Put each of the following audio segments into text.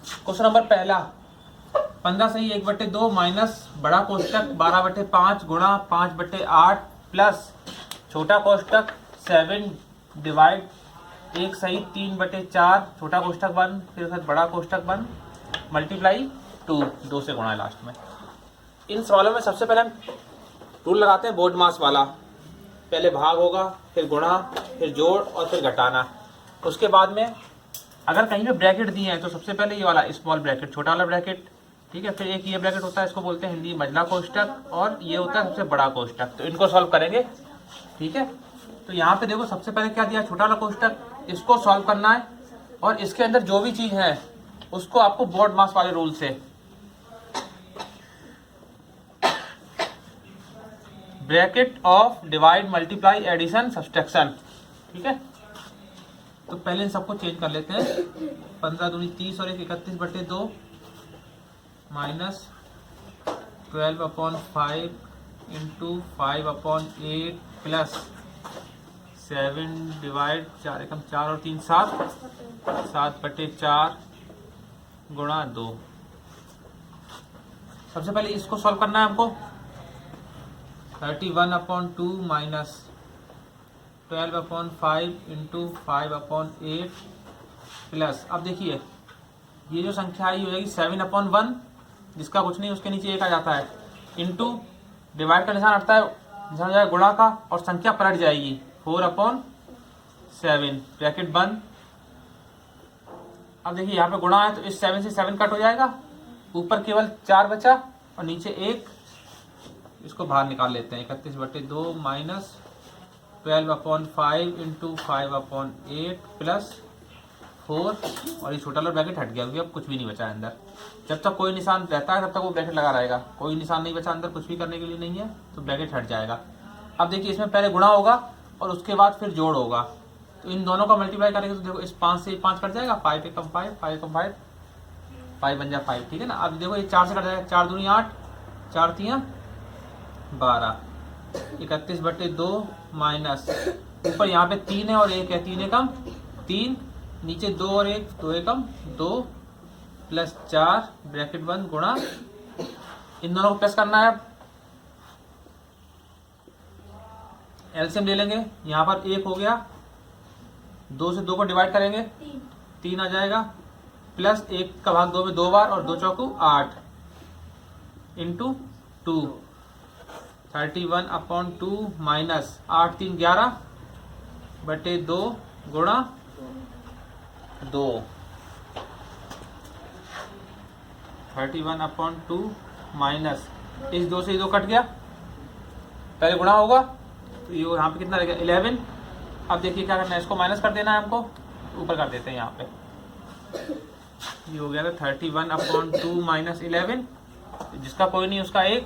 Question number पहला 15 सही 1/2 minus बड़ा कोष्टक 12/5 गुणा 5/8 प्लस छोटा कोष्टक 7 डिवाइड 1 सही 3/4 छोटा कोष्टक बंद, फिर बड़ा कोष्टक बंद, मल्टीप्लाई 2 से गुणा है लास्ट में। इन सवालों में सबसे पहले हम रूल लगाते हैं बोर्ड मास वाला। पहले भाग होगा, फिर गुणा, फिर जोड़ और फिर घटाना। उसके बाद में अगर कहीं पे ब्रैकेट दिए हैं तो सबसे पहले ये वाला स्मॉल ब्रैकेट, छोटा वाला ब्रैकेट, ठीक है। फिर एक ये ब्रैकेट होता है, इसको बोलते हैं हिंदी मझला कोष्टक, और ये होता है सबसे बड़ा कोष्टक। तो इनको सॉल्व करेंगे, ठीक है। तो यहाँ पे देखो सबसे पहले क्या दिया, छोटा वाला कोष्टक, इसको सॉल्व करना है और इसके अंदर जो भी चीज है उसको आपको बोर्ड मास वाले रूल से bracket of divide multiply addition subtraction, ठीक है। तो पहले इन सबको चेंज कर लेते हैं। 15 दूनी 30 और 31/2 माइनस 12/5 इंटू 5/8 प्लस 7 डिवाइड 4 एकम 4 और 3 7/4 गुणा 2। सबसे पहले इसको सॉल्व करना है हमको। 31/2 माइनस 12/5 इंटू 5/8 प्लस, अब देखिए ये जो संख्या आई हो जाएगी 7/1, जिसका कुछ नहीं उसके नीचे 1 आ जाता है, इंटू डिवाइड का निशान हटता है, निशान हो जाएगा गुणा का और संख्या पलट जाएगी 4/7 ब्रैकेट बंद। अब देखिए यहाँ पे गुणा है तो इस 7 से 7 कट हो जाएगा, ऊपर केवल 4 बचा और नीचे 1, इसको बाहर निकाल लेते हैं। 31/2 माइनस 12/5 इंटू 5/8 प्लस 4 और ये छोटा वाला ब्रैकेट हट गया क्योंकि अब कुछ भी नहीं बचा है अंदर। जब तक कोई निशान रहता है तब तक वो ब्रैकेट लगा रहेगा, कोई निशान नहीं बचा अंदर, कुछ भी करने के लिए नहीं है तो ब्रैकेट हट जाएगा। अब देखिए इसमें पहले गुणा होगा और उसके बाद फिर जोड़ होगा, तो इन दोनों का मल्टीप्लाई करेंगे तो देखो इस 5 से 5 कट जाएगा, 5 एकम 5, 5 एकम 5, 5 बन जाए 5, ठीक है ना। अब देखो ये 4 से कट जाएगा, 4 दूनी 8, 4 3 12, 31/2 माइनस ऊपर यहाँ पे 3 है और 1 है, 3 एकम 3, नीचे 2 और 1, 2 एकम 2 प्लस 4 ब्रैकेट बंद गुणा, इन दोनों को प्लस करना है। एलसीएम ले लेंगे, यहाँ पर 1 हो गया, 2 से 2 को डिवाइड करेंगे 3 आ जाएगा, प्लस 1 का भाग 2 में 2 बार और 2 चौकू 8 इंटू 2, 31/2 माइनस 8 3 11/2 गुणा 2, 31/2 माइनस इस 2 से 2 कट गया, पहले गुणा होगा तो ये यहाँ पे कितना रहेगा 11। अब देखिए क्या करना है, इसको माइनस कर देना है हमको, ऊपर कर देते हैं यहाँ पे, ये हो गया था 31/2 माइनस 11, जिसका कोई नहीं उसका 1,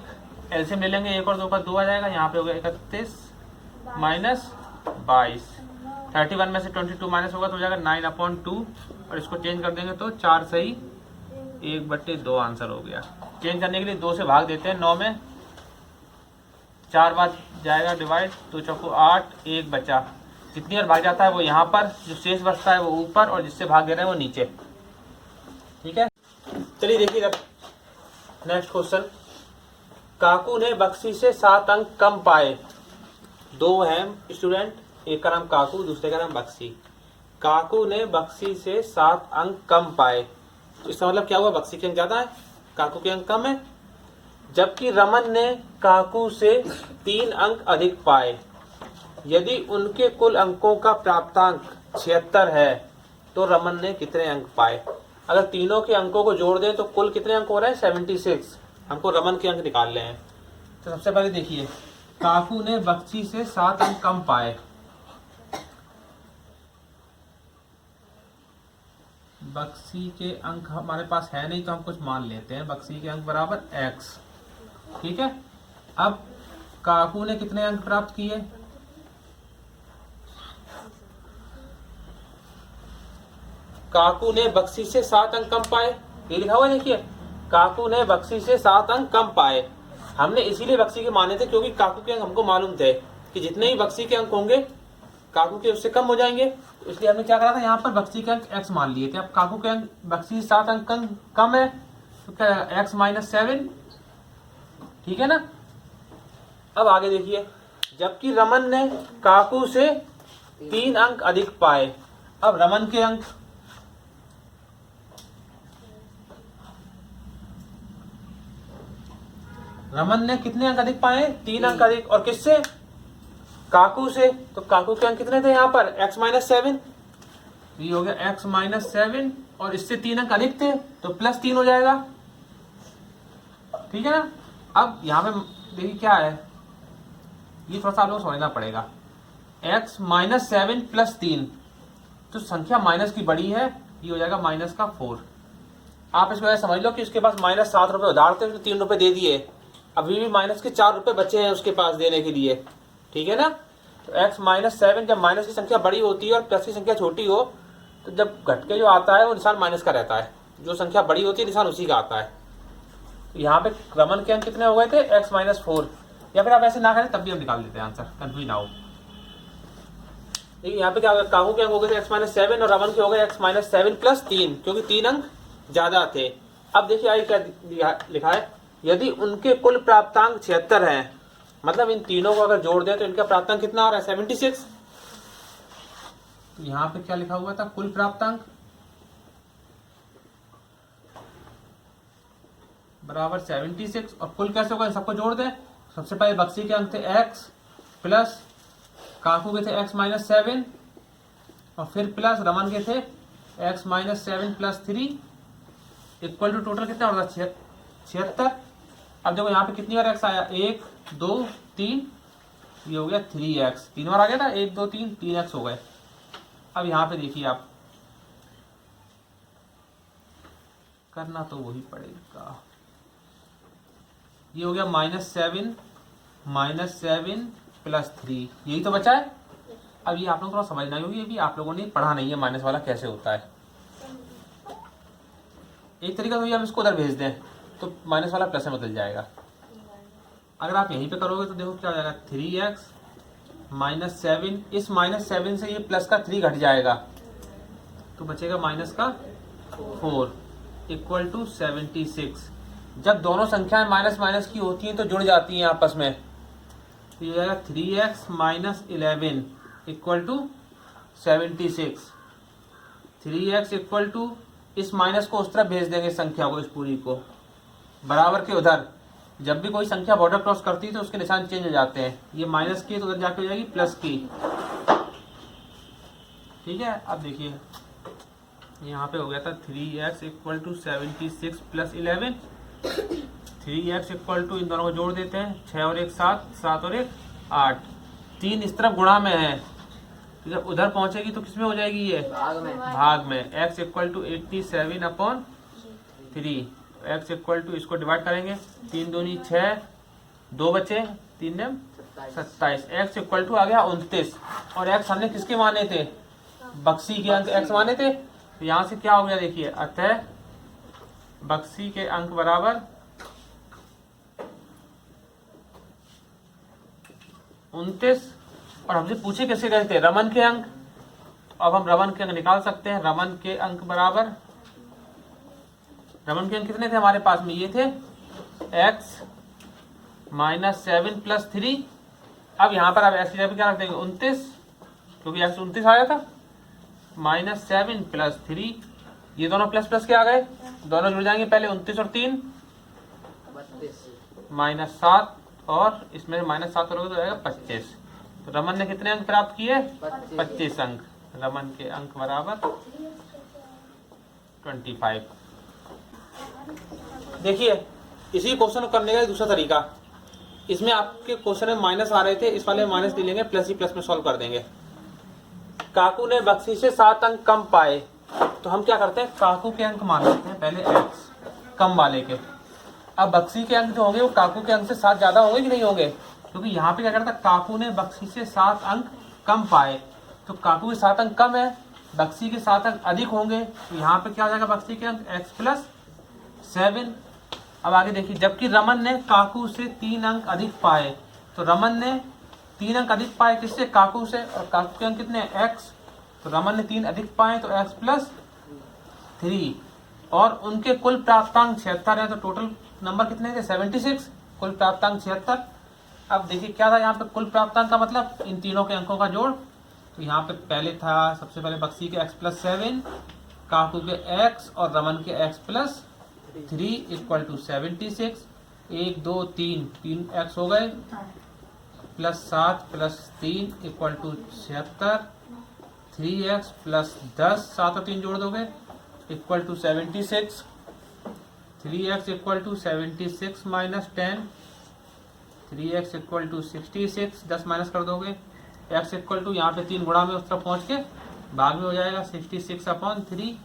एलसीएम ले लेंगे, 1 और 2 का 2 आ जाएगा, यहाँ पे हो गया 31 माइनस 22, 31 में से 22 माइनस होगा तो हो जाएगा 9/2 और इसको चेंज कर देंगे तो 4 सही 1/2 आंसर हो गया। चेंज करने के लिए 2 से भाग देते हैं, 9 में 4 बार जाएगा डिवाइड, 2 चौको 8, 1 बचा, जितनी बार भाग जाता है वो यहाँ पर, जो शेष बचता है वो ऊपर और जिससे भाग दे रहे हैं वो नीचे, ठीक है। चलिए देखिए नेक्स्ट क्वेश्चन। काकू ने बक्सी से 7 अंक कम पाए। 2 हैं स्टूडेंट, एक का नाम काकू, दूसरे का नाम बक्सी। काकू ने बक्सी से 7 अंक कम पाए, तो इसका मतलब क्या हुआ, बक्सी के अंक ज्यादा है, काकू के अंक कम है। जबकि रमन ने काकू से 3 अंक अधिक पाए। यदि उनके कुल अंकों का प्राप्तांक 76 है तो रमन ने कितने अंक पाए। अगर तीनों के अंकों को जोड़ दें तो कुल कितने अंक हो रहे हैं 76, हमको रमन के अंक निकालने हैं। तो सबसे पहले देखिए काकू ने बक्सी से 7 अंक कम पाए, बक्सी के अंक हमारे पास है नहीं तो हम कुछ मान लेते हैं, बक्सी के अंक बराबर x, ठीक है। अब काकू ने कितने अंक प्राप्त किए, काकू ने बक्सी से 7 अंक कम पाए, ये लिखा हुआ है देखिए, काकू ने बक्सी से 7 अंक कम पाए। हमने इसीलिए बक्सी के माने थे क्योंकि काकू के अंक हमको मालूम थे कि जितने ही बक्सी के अंक होंगे काकू के उससे कम हो जाएंगे, तो इसलिए हमने क्या करा था, यहाँ पर बक्सी के अंक x मान लिए थे। अब काकू के अंक बक्सी से 7 अंक कम है, तो क्या x माइनस 7, ठीक है ना। अब आगे देखिए, जबकि रमन ने काकू से 3 अंक अधिक पाए। अब रमन के अंक, रमन ने कितने अंक अधिक पाए, 3 अंक अधिक, और किससे, काकू से। तो काकू के अंक कितने थे यहाँ पर, x माइनस 7, ये हो गया x माइनस 7, और इससे 3 अंक अधिक थे तो प्लस 3 हो जाएगा, ठीक है ना। अब यहाँ पे देखिए क्या है, ये थोड़ा सा आप लोगों को समझना पड़ेगा। x माइनस 7 प्लस 3, तो संख्या माइनस की बड़ी है, ये हो जाएगा माइनस का 4। आप इसको ऐसा समझ लो कि उसके पास माइनस 7 रुपये उधार थे, उसने 3 रुपये दे दिए, अभी भी माइनस के 4 रुपये बचे हैं उसके पास देने के लिए, ठीक है ना। तो x माइनस 7, जब माइनस की संख्या बड़ी होती है और प्लस की संख्या छोटी हो, तो जब घट के जो आता है वो निशान माइनस का रहता है, जो संख्या बड़ी होती है निशान उसी का आता है। तो यहाँ पे रमन के अंक कितने हो गए थे, x माइनस 4, या फिर आप ऐसे ना करें तब भी हम निकाल देते हैं आंसर, कंफ्यूज ना हो। देखिए यहाँ पे क्या हो गया, काकू के अंक हो गए थे x माइनस 7 और रमन के हो गए x माइनस 7 प्लस 3, क्योंकि 3 अंक ज्यादा थे। अब देखिए आगे क्या लिखा है, यदि उनके कुल प्राप्तांक 76 हैं, मतलब इन तीनों को अगर जोड़ दें तो इनका प्राप्तांक कितना आ रहा है, 76। तो यहाँ पे क्या लिखा हुआ था, कुल प्राप्तांक बराबर 76, और कुल कैसे होगा, सबको जोड़ दें। सबसे पहले बक्सी के अंक थे x प्लस काकू के थे x माइनस 7, और फिर प्लस रमन के थे x minus 7 plus 3, equal to total कितना होगा, 76। अब देखो यहाँ पे कितनी बार x आया, 1 2 3, ये हो गया 3x, 3 बार आ गया था, 1 2 3, 3x हो गए। अब यहाँ पे देखिए आप, करना तो वही पड़ेगा, ये हो गया माइनस 7 प्लस 3, यही तो बचा है। अब ये आप लोग थोड़ा समझना होगी, ये भी आप लोगों ने पढ़ा नहीं है माइनस वाला कैसे होता है। एक तरीका तो ये हम इसको उधर भेज दें तो माइनस वाला प्लस में बदल जाएगा। अगर आप यहीं पे करोगे तो देखो क्या हो जाएगा, 3x माइनस 7, इस माइनस 7 से ये प्लस का 3 घट जाएगा, तो बचेगा माइनस का 4 इक्वल टू 76। जब दोनों संख्याएं माइनस माइनस की होती हैं तो जुड़ जाती हैं आपस में, तो ये जाएगा 3x minus 11 equal to 76। 3x equal to, इस माइनस को उस तरफ भेज देंगे संख्या को, इस पूरी को बराबर के उधर। जब भी कोई संख्या बॉर्डर क्रॉस करती है तो उसके निशान चेंज हो जाते हैं, ये माइनस की तो उधर जाके हो जाएगी प्लस की, ठीक है। अब देखिए यहाँ पे हो गया था 3x equal to 76 plus 11, 3x equal to, इन दोनों को जोड़ देते हैं, 6 और 1 7, 7 और 1 8, 3 इस तरफ गुणा में है, तो जब उधर पहुंचेगी तो किसमें हो जाएगी, ये भाग में। x equal to 87 upon 3, x equal to, इसको डिवाइड करेंगे, 3 दूनी 6, 2 बचे, 3 ने 27, x इक्वल टू आ गया 29, और x हमने किसके माने थे, बक्सी के अंक x माने थे। तो यहाँ से क्या हो गया देखिए, अतः बक्सी के अंक बराबर 29, और हमसे पूछे कैसे गए थे, रमन के अंक। तो अब हम रमन के अंक निकाल सकते हैं, रमन के अंक बराबर, रमन के अंक कितने थे हमारे पास में, ये थे x माइनस 7 प्लस 3। अब यहाँ पर आप x की जगह क्या रख देंगे, 29, क्योंकि x 29 आया था, माइनस 7 प्लस 3, ये दोनों प्लस प्लस के आ गए, दोनों जुड़ जाएंगे, पहले 29 और 3 माइनस 7, और इसमें माइनस 7 करोगे तो आएगा 25। तो रमन ने कितने अंक प्राप्त किए, 25 अंक। रमन के अंक बराबर 25। देखिए इसी क्वेश्चन को करने का दूसरा तरीका, इसमें आपके क्वेश्चन में माइनस आ रहे थे, इस वाले में माइनस ले लेंगे, प्लस ही प्लस में सॉल्व कर देंगे। काकू ने बक्सी से 7 अंक कम पाए, तो हम क्या करते हैं, काकू के अंक मान लेते हैं पहले x कम वाले के। अब बक्सी के अंक जो होंगे वो काकू के अंक से 7 ज्यादा होंगे कि नहीं होंगे, क्योंकि यहाँ पे क्या करता है, काकू ने बक्सी से 7 अंक कम पाए, तो काकू के 7 अंक कम है, बक्सी के 7 अंक अधिक होंगे, तो यहाँ पे क्या हो जाएगा, बक्सी के अंक x प्लस 7। अब आगे देखिए, जबकि रमन ने काकू से 3 अंक अधिक पाए, तो रमन ने 3 अंक अधिक पाए किससे, काकू से, और काकू के अंक कितने हैं, x, तो रमन ने 3 अधिक पाए तो x प्लस 3, और उनके कुल प्राप्तांक 76 है, तो टोटल नंबर कितने थे, 76, कुल प्राप्तांक 76। अब देखिए क्या था यहाँ पे कुल प्राप्तांक का मतलब, इन तीनों के अंकों का जोड़। तो यहाँ पे पहले था, सबसे पहले बक्सी के x प्लस 7, काकू के x और रमन के x plus 3 equal to 76। 1 2 3 3 x हो गए, plus 7 plus 3 equal to 76। 3x plus 10, 7 और 3 जोड़ दोगे equal to 76। 3x equal to 76 minus 10, 3x equal to 66, 10 minus कर दोगे, x इक्वल टू यहाँ पे 3 गुणा में उस तरफ पहुँच के भाग में हो जाएगा, 66 अपॉन 3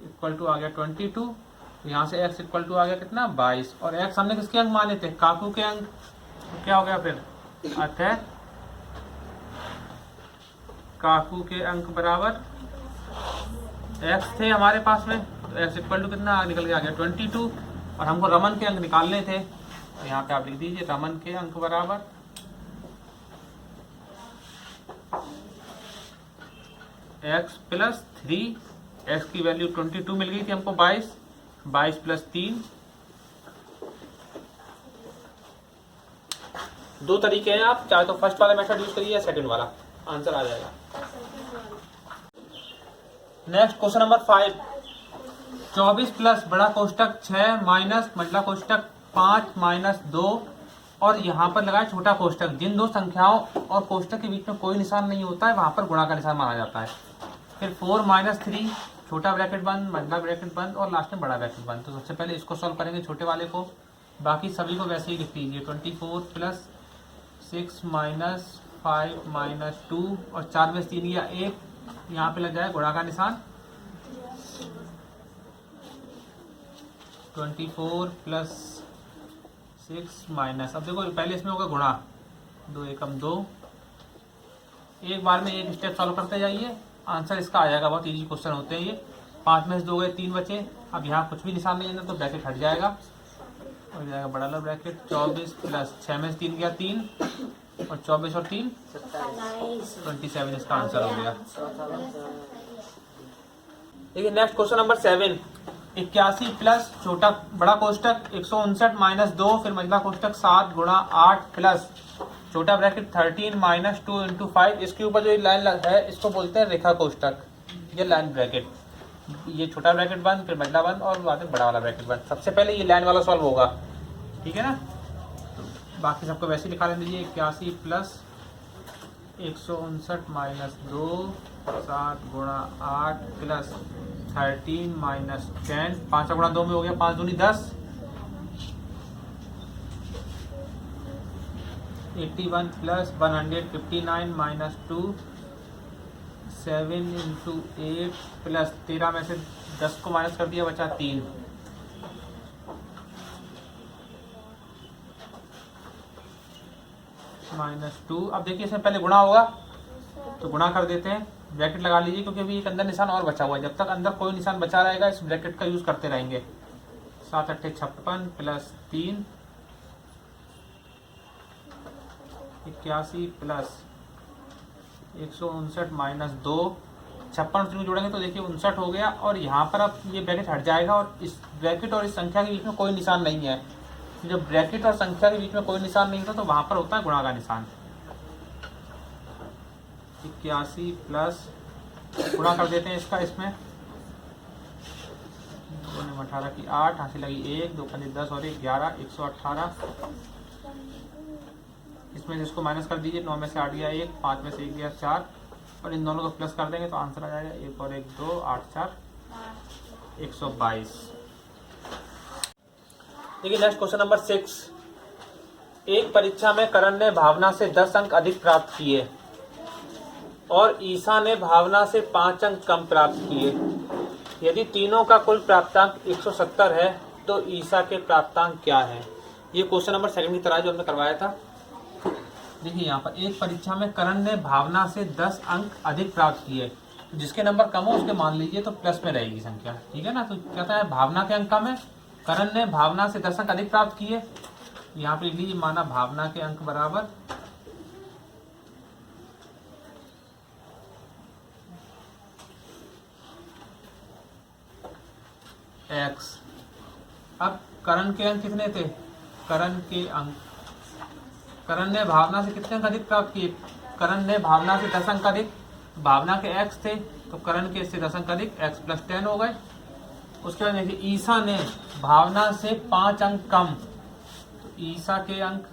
इक्वल टू आ गया 22। तो यहाँ से x इक्वल टू आ गया कितना, 22, और x हमने किसके अंक माने थे, काकू के अंक। तो क्या हो गया फिर, अतः काकू के अंक बराबर x थे हमारे पास में, तो x इक्वल टू कितना निकल के आ गया 22, और हमको रमन के अंक निकालने थे, तो यहाँ पे आप लिख दीजिए रमन के अंक बराबर x प्लस 3, x की वैल्यू 22 मिल गई थी हमको, 22 प्लस 3। दो तरीके हैं, आप चाहे तो फर्स्ट वाला मेथड यूज करिए या सेकंड वाला, आंसर आ जाएगा। नेक्स्ट क्वेश्चन नंबर 5, 24 प्लस बड़ा कोष्टक 6 माइनस मंडला कोष्टक 5 माइनस 2, और यहाँ पर लगाए छोटा कोष्टक। जिन दो संख्याओं और कोष्टक के बीच में कोई निशान नहीं होता है वहां पर गुणा का निशान माना जाता है। फिर 4 माइनस 3, छोटा ब्रैकेट बंद, मंडला ब्रैकेट बंद, और लास्ट में बड़ा ब्रैकेट बंद। तो सबसे पहले इसको सॉल्व करेंगे छोटे वाले को, बाकी सभी को वैसे ही लिख लीजिए। 24 प्लस 6 माइनस 5 माइनस 2, और 4 में 3 या 1, यहाँ पे लग जाए गुणा का निशान। 24 प्लस 6 माइनस, अब देखो पहले इसमें होगा गुणा, 2 एकम 2, एक बार में एक स्टेप सॉल्व करते जाइए, आंसर इसका आ जाएगा। बहुत इजी क्वेश्चन होते हैं ये। 5 में से 2 गए, 3 बचे। अब यहाँ कुछ भी निशान नहीं है तो ब्रैकेट हट जाएगा, हो जाएगा बड़ा वाला ब्रैकेट। 24 प्लस 6 में से 3 गया 3, और 24 और 3 27, इसका आंसर हो गया। देखिए नेक्स्ट क्वेश्चन नंबर 7, 81 प्लस छोटा बड़ा कोष्टक 159 माइनस 2, फिर मंझला कोष्टक 7 गुणा 8 प्लस छोटा ब्रैकेट 13 माइनस 2 इंटू 5। इसके ऊपर जो लाइन है इसको बोलते हैं रेखा कोष्टक, ये लाइन ब्रैकेट, ये छोटा ब्रैकेट बंद, फिर मंझला बंद, और बाद में बड़ा वाला ब्रैकेट बंद। सबसे पहले ये लाइन वाला सॉल्व होगा, ठीक है ना। तो बाकी सबको वैसे ही लिखा लेने दीजिए। 81 प्लस 159 माइनस 2, 7 गुणा 8 प्लस 13 माइनस 10, 5 गुणा 2 में हो गया, 5 दूनी 10। 81 प्लस 159 माइनस 2, 7 इंटू 8 प्लस 13 में से 10 को माइनस कर दिया, बचा 3। माइनस 2। अब देखिए इसमें पहले गुणा होगा तो गुणा कर देते हैं, ब्रैकेट लगा लीजिए, क्योंकि अभी एक अंदर निशान और बचा हुआ है। जब तक अंदर कोई निशान बचा रहेगा इस ब्रैकेट का यूज करते रहेंगे। 7 8 56 प्लस 3, 81 प्लस 159 माइनस 2, 56 तीनों जोड़ेंगे तो देखिए 59 हो गया। और यहाँ पर अब ये ब्रैकेट हट जाएगा, और इस ब्रैकेट और इस संख्या के बीच में कोई निशान नहीं है। जब ब्रैकेट और संख्या के बीच में कोई निशान नहीं होता तो वहां पर होता है गुणा का निशान। 81 प्लस गुणा कर देते हैं इसका, इसमें 2 18 की 8, हासिल लगी 1, 2 5 10 और 1 11, 118। इसमें से इसको माइनस कर दीजिए, 9 में से 8 गया 1, 5 में से 1 गया 4, और इन दोनों को प्लस कर देंगे तो आंसर आ जाएगा 1 और 1 2, 8 4 122। देखिए नेक्स्ट क्वेश्चन नंबर 6, एक परीक्षा में करण ने भावना से 10 अंक अधिक प्राप्त किए और ईसा ने भावना से 5 अंक कम प्राप्त किए। यदि तीनों का कुल प्राप्तांक 170 है तो ईसा के प्राप्तांक क्या है। ये क्वेश्चन नंबर 7 की तरह जो हमने करवाया था। देखिए यहाँ पर एक परीक्षा में करण ने भावना से 10 अंक अधिक प्राप्त किए, जिसके नंबर कम हो उसके मान लीजिए तो प्लस में रहेगी संख्या, ठीक है ना। तो कहता है भावना के अंक कम है, करण ने भावना से 10 अंक अधिक प्राप्त किए, यहाँ पे लिख लीजिए माना भावना के अंक बराबर x। अब करण के अंक कितने थे? करण के अंक, करण ने भावना से कितने अंक अधिक प्राप्त किए? करण ने भावना से 10 अंक अधिक, भावना के x थे तो करण के से 10 अंक अधिक x + 10 हो गए। उसके बाद देखिए ईसा ने भावना से 5 अंक कम, तो ईसा के अंक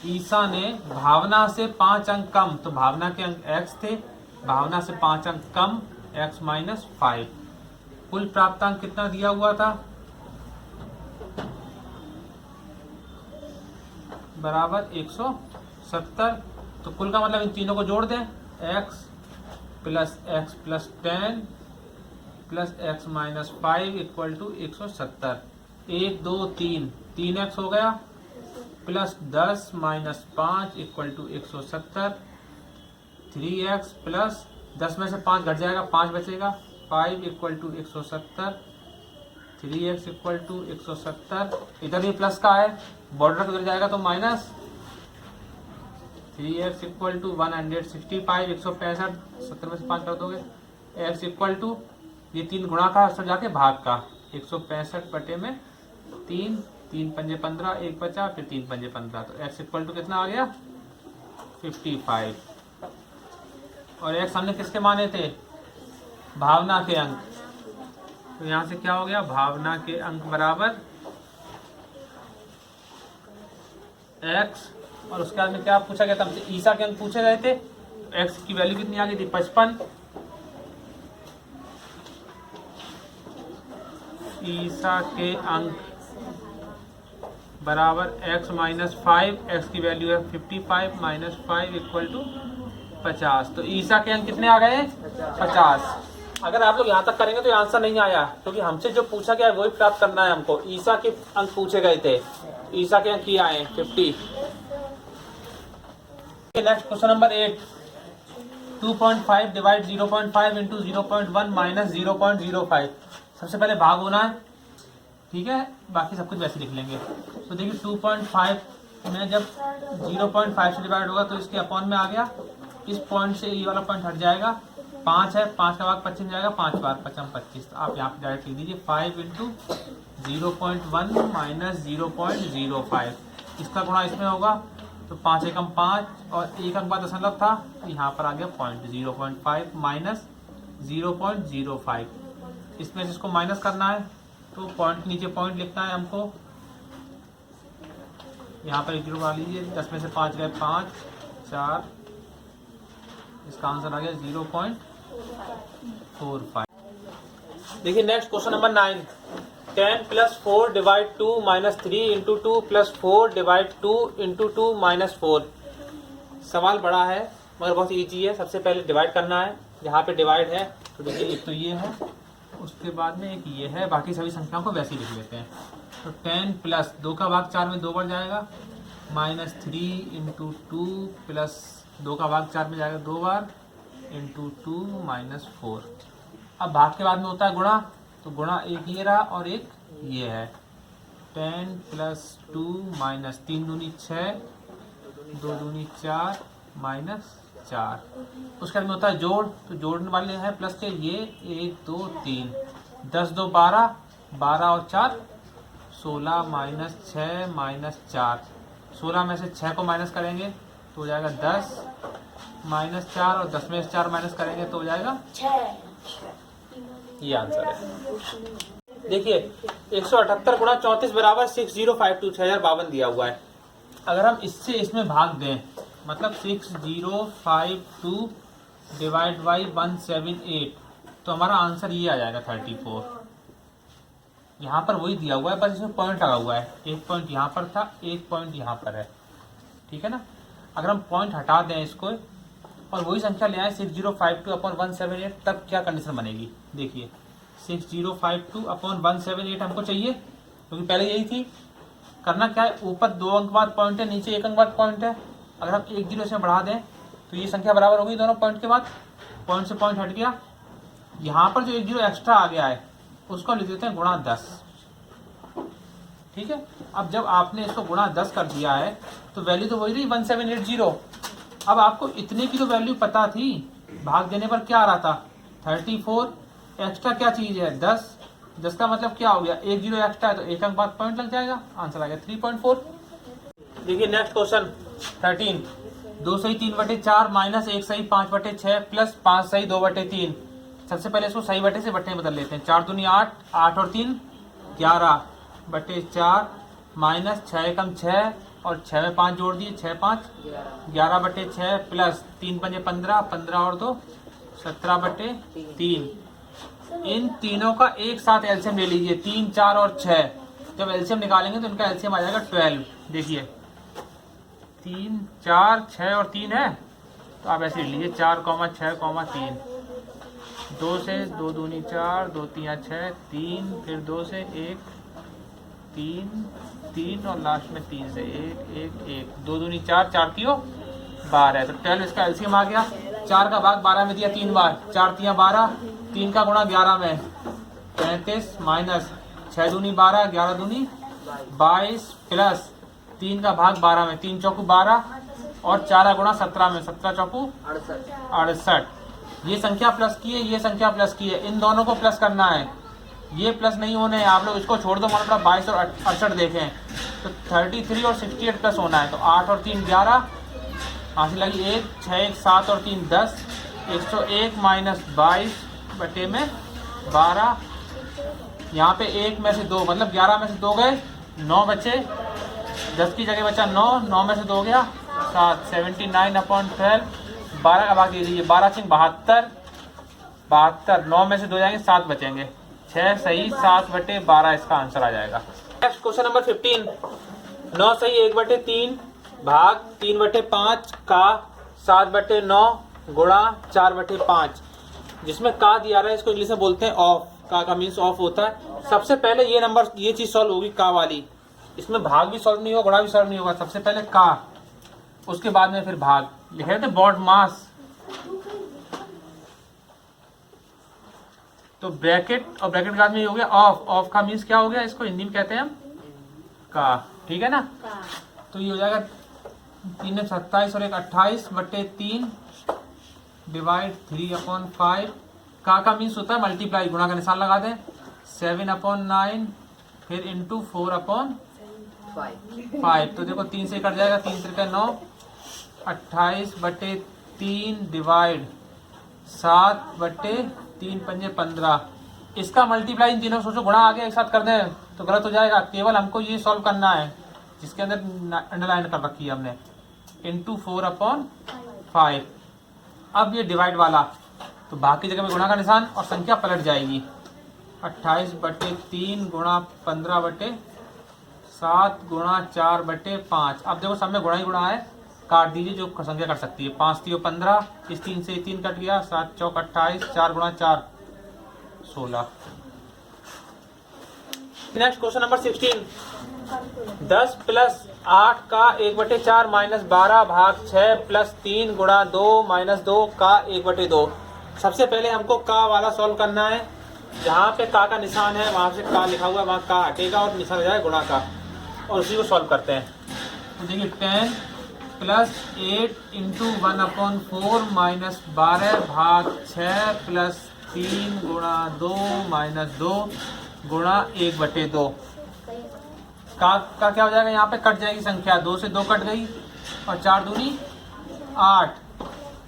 ईसा ने भावना से 5 अंक कम, तो भावना के अंक x थे, भावना से 5 अंक कम x - 5। कुल प्राप्तांक कितना दिया हुआ था? बराबर 170। तो कुल का मतलब इन तीनों को जोड़ दें, x + x + 10 + x - 5 = 170। 1 2 3 3x हो गया, प्लस 10 - 5 = 170। 3x प्लस 10 में से 5 घट जाएगा, 5 बचेगा, 5 = 170। 3x = 170। इधर भी प्लस का है, बॉर्डर उधर जाएगा तो माइनस। 3x = 165, 165, 70 में से 5 कर दोगे, x = ये 3 गुणा का सब जाके भाग का, 165 बटे में 3, 3 पंजे 15, 1 बचा, फिर 3 पंजे 15, तो x = कितना आ गया? 55। और x हमने किसके माने थे? भावना के अंक। तो यहाँ से क्या हो गया? भावना के अंक बराबर x, और उसके बाद में क्या पूछा गया था हमसे? ईसा के अंक पूछे गए थे। x की वैल्यू कितनी आ गई थी? 55। ईसा के अंक बराबर x - 5, x की वैल्यू है 55 - 5 = 50। तो ईसा के अंक कितने आ गए? 50। अगर आप लोग यहाँ तक करेंगे तो आंसर नहीं आया, क्योंकि हमसे जो पूछा गया है वही प्राप्त करना है हमको। ईसा के अंक पूछे गए थे, ईसा के अंक ये आए 50। Next question number 8। 2.5 divide 0.5 into 0.1 minus 0.05। सबसे पहले भाग होना है, ठीक है, बाकी सब कुछ वैसे लिख लेंगे। तो देखिए 2.5 में जब 0.5 से डिवाइड होगा तो इसके अपॉन में आ गया, इस पॉइंट से ये वाला पॉइंट हट जाएगा। 5 है, 5 का भाग 25 जाएगा, 5 बार 5 25। तो आप यहाँ पे डायरेक्ट लिख दीजिए 5 इंटू 0.1 माइनस 0.05। इसका गुणा इसमें होगा तो 5 एकम 5 और 1 अंक बाद दशमलव था, तो यहाँ पर आ गया पॉइंट 0.5 माइनस 0.05। इसमें से इसको माइनस करना है तो पॉइंट नीचे पॉइंट लिखना है हमको। यहाँ पर 1 0 डाल लीजिए, 10 में से 5 गए 5 4, इसका आंसर आ गया 0.45। देखिए next question number 9। 10 + 4 divide 2 minus 3 into 2 + 4 divide 2 into 2 minus 4। सवाल बड़ा है मगर बहुत ईजी है। सबसे पहले डिवाइड करना है, जहाँ पे डिवाइड है तो देखिए एक तो ये है, उसके बाद में एक ये है, बाकी सभी संख्याओं को वैसे ही लिख लेते हैं। तो 10 प्लस 2 का भाग 4 में 2 बढ़ जाएगा, माइनस 3 इंटू 2 प्लस 2 का भाग 4 में जाएगा 2 बार, इंटू 2 माइनस 4। अब भाग के बाद में होता है गुणा, तो गुणा एक ये रहा और एक ये है। 10 + 2 माइनस 3 दूनी 6, 2 दूनी 4 माइनस 4। उसके बाद में होता है जोड़, तो जोड़ने वाले हैं प्लस के ये 1 2 3, 10 2 12, 12 और 4 16 माइनस 6 माइनस 4। 16 में से 6 को माइनस करेंगे तो हो जाएगा 10 माइनस 4, और 10 में से 4 माइनस करेंगे तो हो जाएगा 6। ये आंसर है। देखिए 178 गुणा 34 बराबर 6052, 6052 दिया हुआ है। अगर हम इससे इसमें भाग दें, मतलब 6052 डिवाइड बाई 178, तो हमारा आंसर ये आ जाएगा 34। यहाँ पर वही दिया हुआ है, बस इसमें पॉइंट लगा हुआ है। एक पॉइंट यहाँ पर था, एक पॉइंट यहाँ पर है, ठीक है ना। अगर हम पॉइंट हटा दें इसको और वही संख्या ले आए 6052/178, तब क्या कंडीशन बनेगी? देखिए 6052/178 हमको चाहिए, क्योंकि पहले यही थी। करना क्या है, ऊपर 2 अंक बाद पॉइंट है, नीचे 1 अंक बाद पॉइंट है। अगर हम 1 0 इसमें बढ़ा दें तो ये संख्या बराबर होगी दोनों पॉइंट के बाद। पॉइंट से पॉइंट हट गया, यहाँ पर जो 1 0 एक्स्ट्रा आ गया है उसको लिख देते हैं गुणा 10। ठीक है, अब जब आपने इसको गुणा 10 कर दिया है तो वैल्यू तो वही रही 1780। अब आपको इतने की तो वैल्यू पता थी, भाग देने पर क्या आ रहा था 34, एक्स्ट्रा क्या चीज है 10 का मतलब क्या हो गया, एक जीरो एक्स्ट्रा है तो एक अंक बाद पॉइंट लग जाएगा, आंसर आ गया 3.4। देखिए नेक्स्ट क्वेश्चन 13, 2 सही 3/4 माइनस 1 सही 5/6 प्लस 5 सही 2/3। सबसे पहले इसको सही बटे से बटे में बदल लेते हैं। 4 दूनी 8, 8 और 3 11/4 माइनस 6 एकम 6 और 6 में 5 जोड़ दिए 6 5 11/6 प्लस 3 पंजे 15, 15 और 2 17/3। इन तीनों का एक साथ एलसीएम ले लीजिए, 3 4 और 6। जब एलसीएम निकालेंगे तो इनका एलसीएम आ जाएगा 12। देखिए 3 4 6 और 3 है तो आप ऐसे लीजिए 4, 6, 3। 2 से 2 दूनी 4, 2 3 6, 3 फिर 2 से 1 3 3 और लास्ट में 3 से 1 1 1 2 दूनी 4, 4 3 12 तो 12 इसका एलसीएम आ गया। 4 का भाग 12 में दिया 3 बार, 4 3 12, 3 का गुणा 11 में 35 माइनस 6 दूनी 12, 11 दूनी 22 प्लस 3 का भाग 12 में 3 चौकू 12 और 4 का गुणा 17 में 17 चौकू 68। ये संख्या प्लस की है, ये संख्या प्लस की है, इन दोनों को प्लस करना है, ये प्लस नहीं होने हैं, आप लोग इसको छोड़ दो। मान लो 22 और 68 देखें तो 33 और 68 प्लस होना है, तो 8 और 3 11, हासिल लगी 1 6 1 7 और 3 10, 101 माइनस 22 बटे में 12। यहाँ पे 1 में से 2 मतलब 11 में से 2 गए 9 बचे, 10 की जगह बचा 9, 9 में से 2 गया 7, 79/12। 12 का भाग दे दीजिए, 12 सिंह 72, 9 में से 2 जाएंगे 7 बचेंगे, 6 सही 7/12 इसका आंसर आ जाएगा। नेक्स्ट क्वेश्चन नंबर 15, 9 सही 1/3 भाग 3/5 का 7/9 गुणा 4/5, जिसमें का दिया रहा है इसको इंग्लिश में बोलते हैं ऑफ। का मीन्स ऑफ होता है। सबसे पहले ये नंबर ये चीज सॉल्व होगी का वाली, इसमें भाग भी सॉल्व नहीं होगा गुणा भी सॉल्व नहीं होगा। सबसे पहले का, उसके बाद में फिर भाग। लिखे थे बॉड मास, तो ब्रैकेट और ब्रैकेट के बाद में ये हो गया ऑफ। ऑफ का मीन्स क्या हो गया, इसको हिंदी में कहते हैं हम का, ठीक है ना। तो ये हो जाएगा 3 27 और 1 28/3 डिवाइड 3/5। का मीन्स होता है मल्टीप्लाई, गुणा का निशान लगा दें। 7/9 फिर इंटू 4/5। तो देखो 3 से कट जाएगा, 3 3 9, 28/3 डिवाइड 7/3 पंजे 15। इसका मल्टीप्लाई इन तीनों सोचो, गुणा आगे एक साथ कर दें तो गलत हो जाएगा। केवल हमको ये सॉल्व करना है जिसके अंदर अंडरलाइन कर रखी है हमने, इंटू 4/5। अब ये डिवाइड वाला तो भाग की जगह में गुणा का निशान और संख्या पलट जाएगी। 28/3 गुणा 15/7 गुणा 4/5। अब देखो सब में गुणा ही गुणा है, काट दीजिए जो संख्या कर सकती है। 5 3 15, इस 3 से 3 कट गया, 7 चौक 28, 4 गुणा 4 16। नेक्स्ट क्वेश्चन नंबर 16, 10 प्लस 8 का 1/4 माइनस 12 भाग 6 प्लस 3 गुणा 2 माइनस 2 का 1/2। सबसे पहले हमको का वाला सॉल्व करना है। जहाँ पे का निशान है वहां से का लिखा हुआ है, वहां का हटेगा और निशान हो जाएगा गुणा का, और उसी को सॉल्व करते हैं। तो देखिए 10 प्लस 8 इंटू 1/4 माइनस 12 भाग 6 प्लस 3 गुणा 2 माइनस 2 गुणा 1/2। का क्या हो जाएगा, यहाँ पे कट जाएगी संख्या, 2 से 2 कट गई और 4 दूनी 8।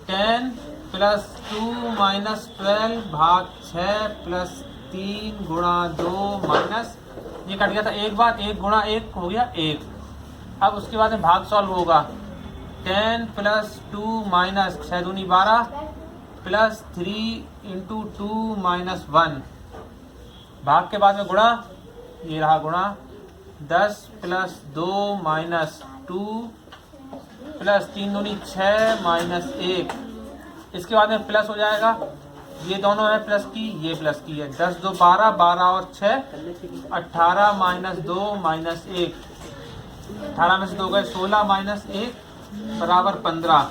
10 प्लस 2 माइनस 12 भाग 6 प्लस 3 गुणा 2 माइनस, ये कट गया था एक बार, 1 गुणा 1 हो गया 1। अब उसके बाद में भाग सॉल्व होगा। 10 प्लस 2 माइनस 6 दूनी 12 प्लस 3 इंटू 2 माइनस 1। भाग के बाद में गुणा, ये रहा गुणा। 10 प्लस 2 माइनस 2 प्लस 3 दूनी 6 माइनस 1। इसके बाद में प्लस हो जाएगा, ये दोनों है प्लस की, ये प्लस की है। 10 2 12, 12 और 6 18 माइनस 2 माइनस 1। 18 में से 2 गए 16 माइनस 1 बराबर 15।